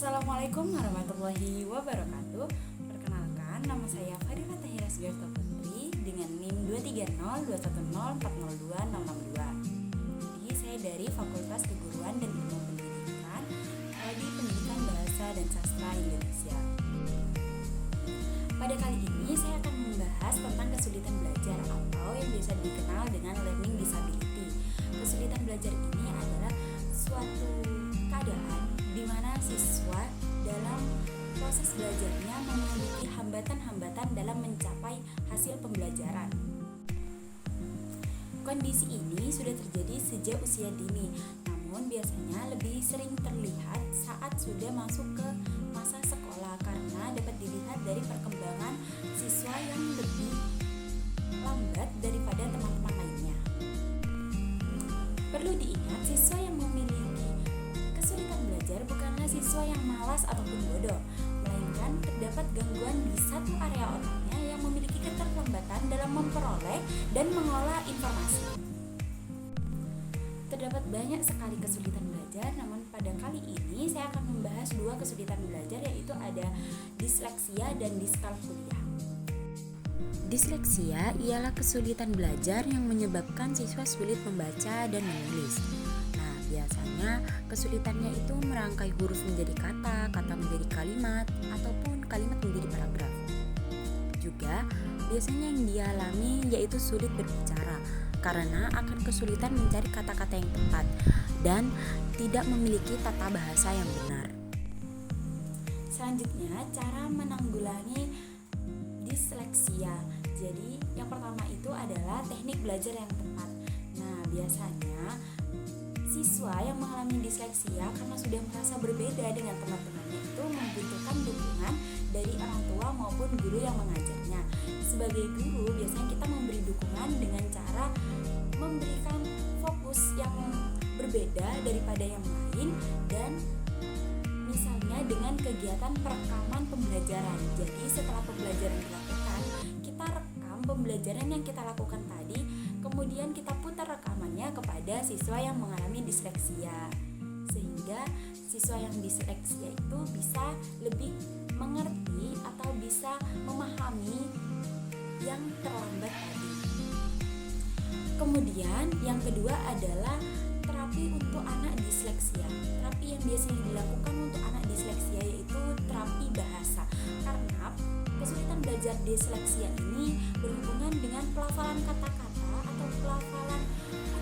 Assalamualaikum warahmatullahi wabarakatuh. Perkenalkan, nama saya Fadila Tahira Sugarto Putri dengan NIM 23021040262. Jadi saya dari Fakultas Keguruan dan Ilmu Pendidikan, Prodi Pendidikan Bahasa dan Sastra Indonesia. Pada kali ini saya akan membahas tentang kesulitan belajar atau yang biasa dikenal dengan learning disability. Kesulitan belajar ini adalah suatu keadaan di mana siswa dalam proses belajarnya memiliki hambatan-hambatan dalam mencapai hasil pembelajaran. Kondisi ini sudah terjadi sejak usia dini, namun biasanya lebih sering terlihat saat sudah masuk ke masa sekolah karena dapat dilihat dari perkembangan siswa yang lebih lambat daripada teman-teman lainnya. Perlu diingat, siswa yang memiliki kesulitan belajar bukanlah siswa yang malas ataupun bodoh, melainkan terdapat gangguan di satu area otaknya yang memiliki keterlambatan dalam memperoleh dan mengolah informasi. Terdapat banyak sekali kesulitan belajar, namun pada kali ini saya akan membahas dua kesulitan belajar, yaitu ada disleksia dan diskalkulia. Disleksia ialah kesulitan belajar yang menyebabkan siswa sulit membaca dan menulis. Nah, biasanya kesulitannya itu merangkai huruf menjadi kata, kata menjadi kalimat, ataupun kalimat menjadi paragraf. Juga, biasanya yang dialami yaitu sulit berbicara karena akan kesulitan mencari kata-kata yang tepat dan tidak memiliki tata bahasa yang benar. Selanjutnya, cara menanggulangi disleksia. Jadi, yang pertama itu adalah teknik belajar yang tepat. Nah, biasanya siswa yang mengalami disleksia karena sudah merasa berbeda dengan teman-temannya itu membutuhkan dukungan dari orang tua maupun guru yang mengajarnya. Sebagai guru, biasanya kita memberi dukungan dengan cara memberikan fokus yang berbeda daripada yang lain, dan misalnya dengan kegiatan perekaman pembelajaran. Jadi setelah pembelajaran dilakukan, kita rekam pembelajaran yang kita lakukan tadi, kemudian kita putar rekamannya kepada siswa yang mengalami disleksia, sehingga siswa yang disleksia itu bisa lebih mengerti atau bisa memahami yang terlambat tadi. Kemudian yang kedua adalah terapi untuk anak disleksia. Terapi yang biasanya dilakukan untuk anak disleksia yaitu terapi bahasa, karena kesulitan belajar disleksia ini berhubungan dengan pelafalan kata-kata atau pelafalan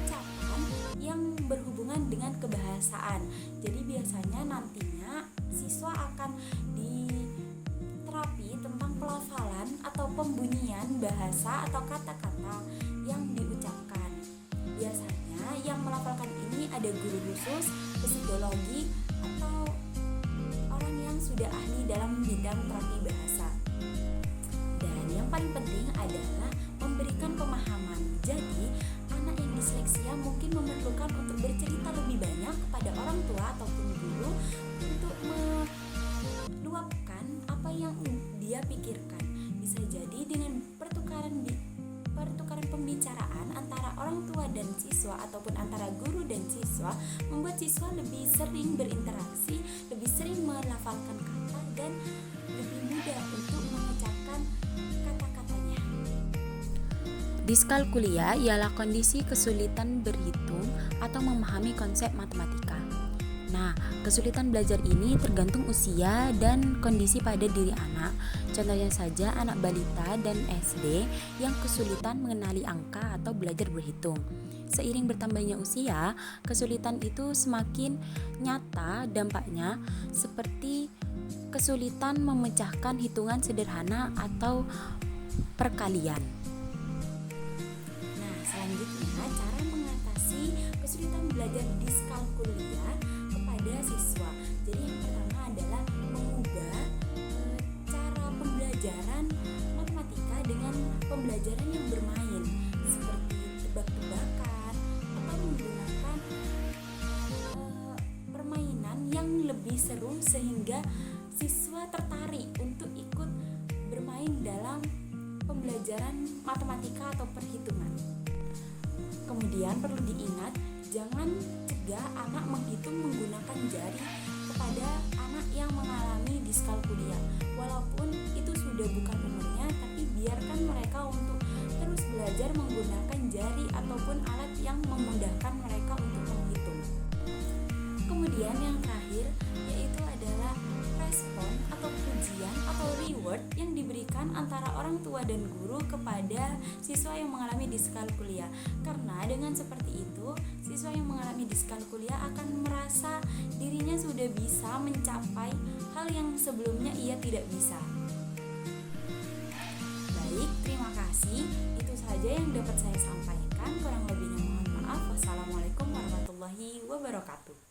ucapan yang berhubungan dengan kebahasaan. Jadi biasanya nantinya siswa akan diterapi tentang pelafalan atau pembunyian bahasa atau kata-kata yang diucapkan. Biasanya yang melafalkan ini ada guru khusus, psikologi, atau orang yang sudah ahli dalam bidang terapi bahasa. Dan yang paling penting adalah memberikan pemahaman. Jadi, anak yang disleksia mungkin memerlukan untuk bercerita lebih banyak kepada orang tua ataupun guru untuk meluapkan apa yang dia pikirkan. Bisa jadi dengan pertukaran pembicaraan antara orang tua dan siswa ataupun antara guru dan siswa membuat siswa lebih sering berinteraksi, lebih sering melafalkan kata, dan lebih mudah untuk mengucapkan kata-katanya. Diskalkulia ialah kondisi kesulitan berhitung atau memahami konsep matematika. Nah, kesulitan belajar ini tergantung usia dan kondisi pada diri anak. Contohnya saja anak balita dan SD yang kesulitan mengenali angka atau belajar berhitung. Seiring bertambahnya usia, kesulitan itu semakin nyata dampaknya, seperti kesulitan memecahkan hitungan sederhana atau perkalian. Nah, selanjutnya cara mengatasi kesulitan belajar diskalkulia kepada siswa. Jadi yang pertama adalah mengubah cara pembelajaran matematika dengan pembelajaran yang bermain, seperti tebak-tebakan atau menggunakan permainan yang lebih seru sehingga siswa tertarik untuk ikut bermain dalam pembelajaran matematika atau perhitungan. Kemudian perlu diingat, jangan cegah anak menghitung menggunakan jari kepada anak yang mengalami diskalkulia. Walaupun itu sudah bukan umurnya, tapi biarkan mereka untuk terus belajar menggunakan jari ataupun alat yang memudahkan mereka untuk menghitung. Kemudian yang terakhir yaitu adalah respon atau pujian atau reward yang diberikan antara orang tua dan guru kepada siswa yang mengalami diskalkulia. Karena dengan seperti itu, siswa yang mengalami diskalkulia akan merasa dirinya sudah bisa mencapai hal yang sebelumnya ia tidak bisa. Baik, terima kasih. Itu saja yang dapat saya sampaikan. Kurang lebihnya mohon maaf. Wassalamualaikum warahmatullahi wabarakatuh.